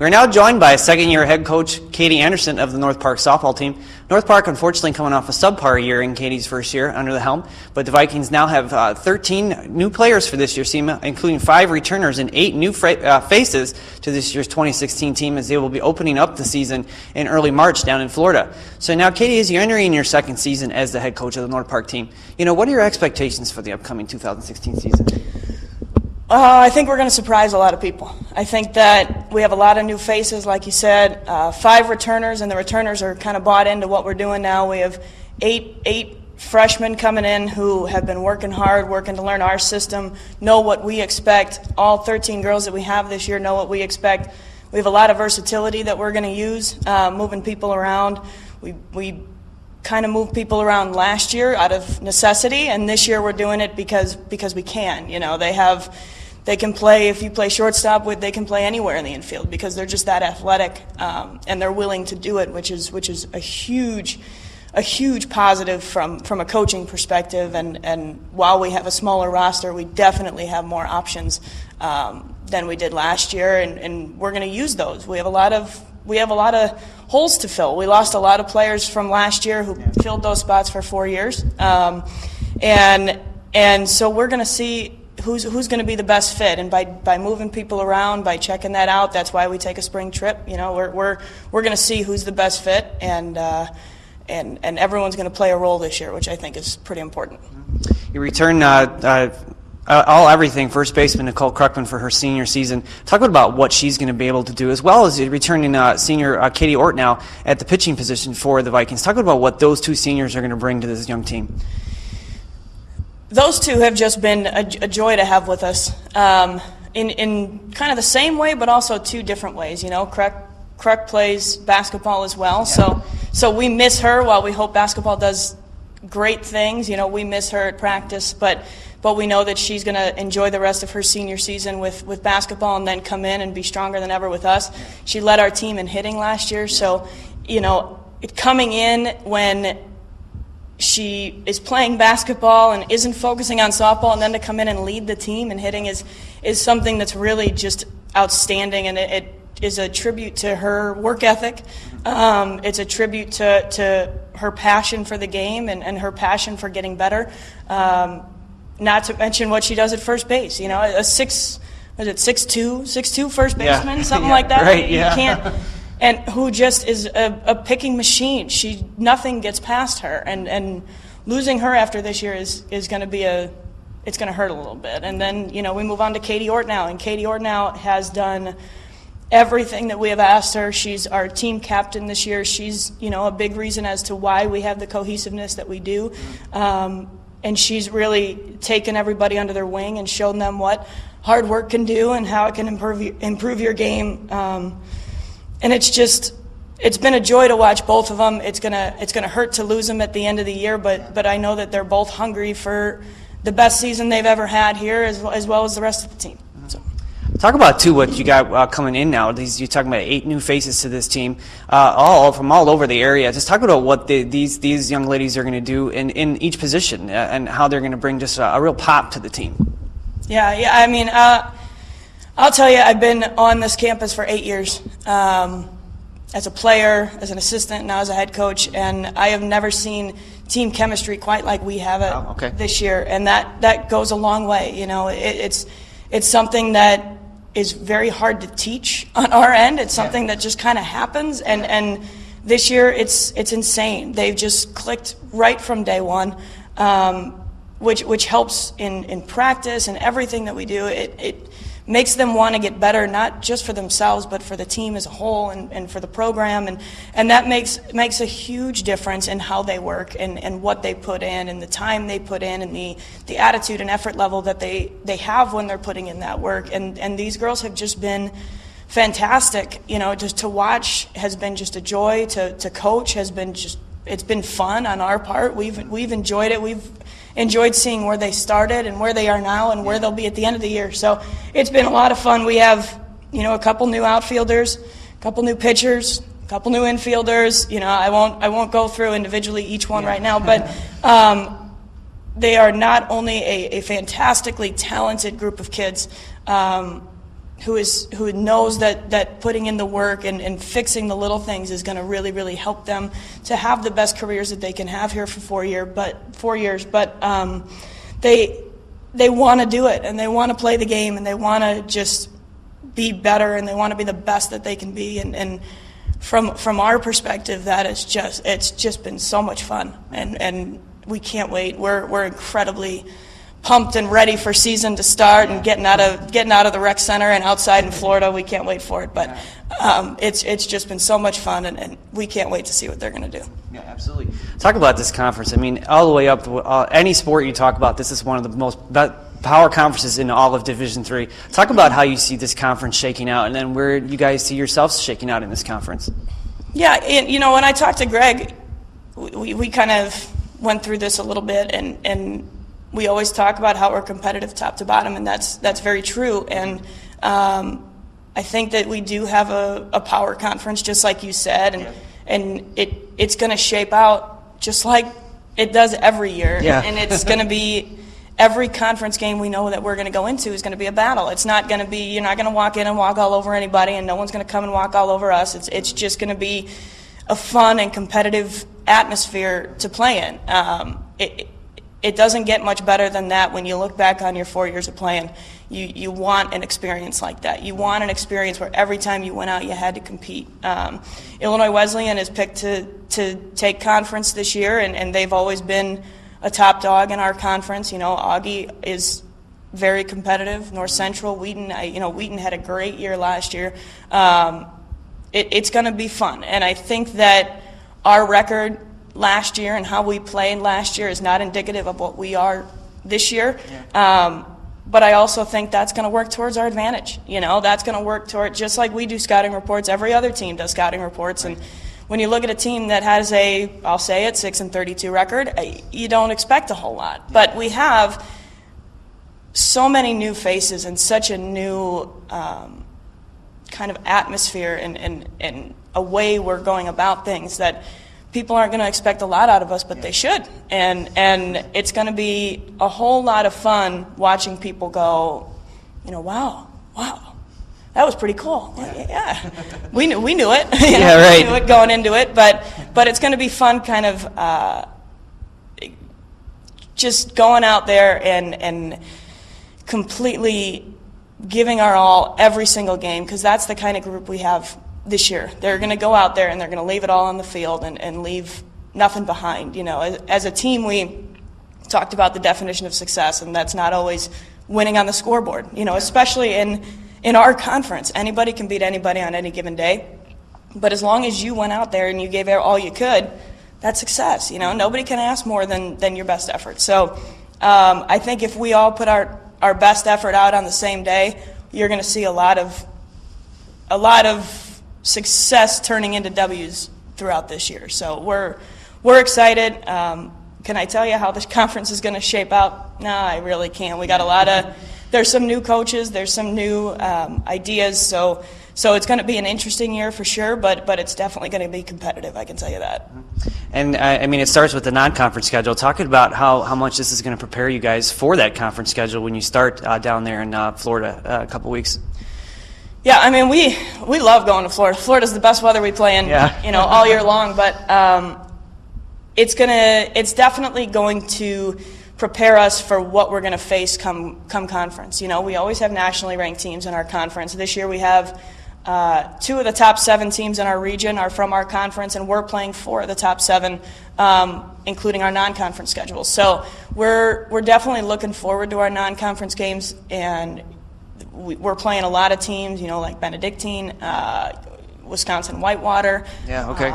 We're now joined by second-year head coach Katie Anderson of the North Park softball team. North Park, unfortunately, coming off a subpar year in Katie's first year under the helm, but the Vikings now have 13 new players for this year's team, including 5 returners and 8 new faces to this year's 2016 team, as they will be opening up the season in early March down in Florida. So now, Katie, as you're entering your second season as the head coach of the North Park team, what are your expectations for the upcoming 2016 season? I think we're going to surprise a lot of people. I think that we have a lot of new faces, like you said, 5 returners, and the returners are kind of bought into what we're doing now. We have eight freshmen coming in who have been working hard, working to learn our system, know what we expect. All 13 girls that we have this year know what we expect. We have a lot of versatility that we're going to use, moving people around. We kind of moved people around last year out of necessity, and this year we're doing it because we can. They can play, if you play shortstop, they can play anywhere in the infield because they're just that athletic, and they're willing to do it, which is a huge positive from a coaching perspective. And while we have a smaller roster, we definitely have more options than we did last year, and we're going to use those. We have a lot of holes to fill. We lost a lot of players from last year who filled those spots for 4 years, and so we're going to see who's going to be the best fit, and by moving people around, by checking that out, that's why we take a spring trip. We're going to see who's the best fit, and everyone's going to play a role this year, which I think is pretty important. You return everything first baseman Nicole Kruckman for her senior season. Talk about what she's going to be able to do, as well as returning senior Katie Ort now at the pitching position for the Vikings. Talk about what those 2 seniors are going to bring to this young team. Those 2 have just been a joy to have with us, in kind of the same way, but also 2 different ways. Kruk plays basketball as well, so we miss her while we hope basketball does great things. We miss her at practice, but we know that she's going to enjoy the rest of her senior season with basketball and then come in and be stronger than ever with us. She led our team in hitting last year, so coming in when she is playing basketball and isn't focusing on softball, and then to come in and lead the team in hitting is something that's really just outstanding, and it is a tribute to her work ethic. It's a tribute to her passion for the game and her passion for getting better. Not to mention what she does at first base. A 6'2" first baseman, something like that. Right, You can't. And who just is a picking machine. Nothing gets past her, and losing her after this year is going to be it's going to hurt a little bit. And then we move on to Katie Ort now, and Katie Ort now has done everything that we have asked her. She's our team captain this year. She's a big reason as to why we have the cohesiveness that we do, and she's really taken everybody under their wing and shown them what hard work can do and how it can improve your game. And it's been a joy to watch both of them. It's gonna hurt to lose them at the end of the year, but I know that they're both hungry for the best season they've ever had here, as well as the rest of the team. So. Talk about, too, what you got coming in now. You're talking about 8 new faces to this team, all from all over the area. Just talk about what these young ladies are going to do in each position, and how they're going to bring just a real pop to the team. Yeah. I mean, I'll tell you, I've been on this campus for 8 years, as a player, as an assistant, now as a head coach, and I have never seen team chemistry quite like we have it this year, and that goes a long way. It's something that is very hard to teach on our end. It's something that just kind of happens, and this year it's insane. They've just clicked right from day one, which helps in practice and everything that we do. It makes them want to get better, not just for themselves, but for the team as a whole and for the program. And that makes a huge difference in how they work and what they put in and the time they put in and the attitude and effort level that they have when they're putting in that work. And these girls have just been fantastic. Just to watch has been just a joy. To coach has been it's been fun on our part. We've enjoyed it. We've enjoyed seeing where they started and where they are now and where they'll be at the end of the year. So it's been a lot of fun. We have, a couple new outfielders, a couple new pitchers, a couple new infielders. I won't go through individually each one right now, but they are not only a fantastically talented group of kids who knows that putting in the work and fixing the little things is going to really, really help them to have the best careers that they can have here for 4 years. But they want to do it, and they want to play the game, and they want to just be better, and they want to be the best that they can be. And from our perspective, it's just been so much fun, and we can't wait. We're incredibly pumped and ready for season to start, and getting out of the rec center and outside in Florida. We can't wait for it. But it's just been so much fun, and we can't wait to see what they're going to do. Yeah, absolutely. Talk about this conference. I mean, all the way up, any sport you talk about, this is one of the most power conferences in all of Division III. Talk about how you see this conference shaking out, and then where you guys see yourselves shaking out in this conference. Yeah, when I talked to Greg, we kind of went through this a little bit, and we always talk about how we're competitive top to bottom, and that's very true. And I think that we do have a power conference, just like you said, and it's going to shape out just like it does every year. Yeah. And it's going to be every conference game we know that we're going to go into is going to be a battle. It's not going to be, you're not going to walk in and walk all over anybody, and no one's going to come and walk all over us. It's just going to be a fun and competitive atmosphere to play in. It doesn't get much better than that when you look back on your 4 years of playing. You want an experience like that. You want an experience where every time you went out, you had to compete. Illinois Wesleyan is picked to take conference this year, and they've always been a top dog in our conference. Augie is very competitive. North Central, Wheaton. Wheaton had a great year last year. It's going to be fun, and I think that our record last year and how we played last year is not indicative of what we are this year. Yeah. But I also think that's going to work towards our advantage. That's going to work toward, just like we do scouting reports, every other team does scouting reports. Right. And when you look at a team that has I'll say it, 6-32 record, you don't expect a whole lot. But we have so many new faces and such a new kind of atmosphere and a way we're going about things that people aren't going to expect a lot out of us, but they should. And it's going to be a whole lot of fun watching people go, wow, that was pretty cool. Yeah. We knew it. Yeah, right. We knew it going into it, but it's going to be fun kind of just going out there and completely giving our all every single game, because that's the kind of group we have this year. They're going to go out there and they're going to leave it all on the field and leave nothing behind. As a team, we talked about the definition of success, and that's not always winning on the scoreboard. Especially in our conference, anybody can beat anybody on any given day. But as long as you went out there and you gave all you could, that's success. Nobody can ask more than your best effort. So I think if we all put our best effort out on the same day, you're going to see a lot of success turning into W's throughout this year. So we're excited. Can I tell you how this conference is going to shape out? No, I really can't. We got there's some new coaches, there's some new ideas, so it's going to be an interesting year for sure, but it's definitely going to be competitive, I can tell you that. And it starts with the non-conference schedule. Talking about how much this is going to prepare you guys for that conference schedule when you start down there in Florida a couple weeks. Yeah, we love going to Florida. Florida's the best weather we play in, all year long. But it's definitely going to prepare us for what we're going to face come conference. We always have nationally ranked teams in our conference. This year we have 2 of the top 7 teams in our region are from our conference, and we're playing 4 of the top 7, including our non-conference schedule. So we're definitely looking forward to our non-conference games, and we're playing a lot of teams, like Benedictine, Wisconsin Whitewater. Yeah. Okay.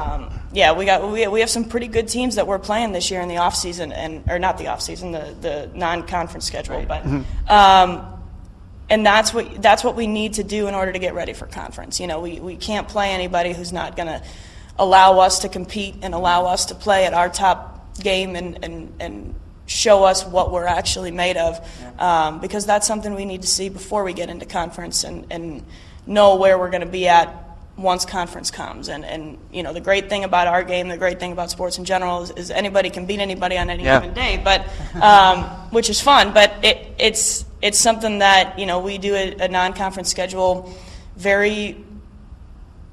We have some pretty good teams that we're playing this year in the off season, or not the off season, the non-conference schedule. Right. But and that's what we need to do in order to get ready for conference. We can't play anybody who's not going to allow us to compete and allow us to play at our top game and show us what we're actually made of, because that's something we need to see before we get into conference and know where we're going to be at once conference comes. And the great thing about our game, the great thing about sports in general is anybody can beat anybody on any given day, but which is fun. But it's it's something that, we do a non-conference schedule very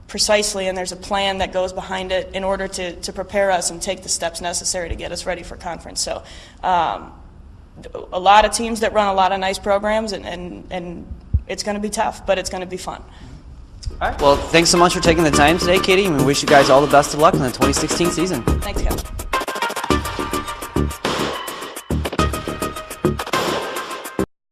precisely, and there's a plan that goes behind it in order to prepare us and take the steps necessary to get us ready for conference. So a lot of teams that run a lot of nice programs, and it's going to be tough, but it's going to be fun. All right. Well, thanks so much for taking the time today, Katie, and we wish you guys all the best of luck in the 2016 season. Thanks, Kevin.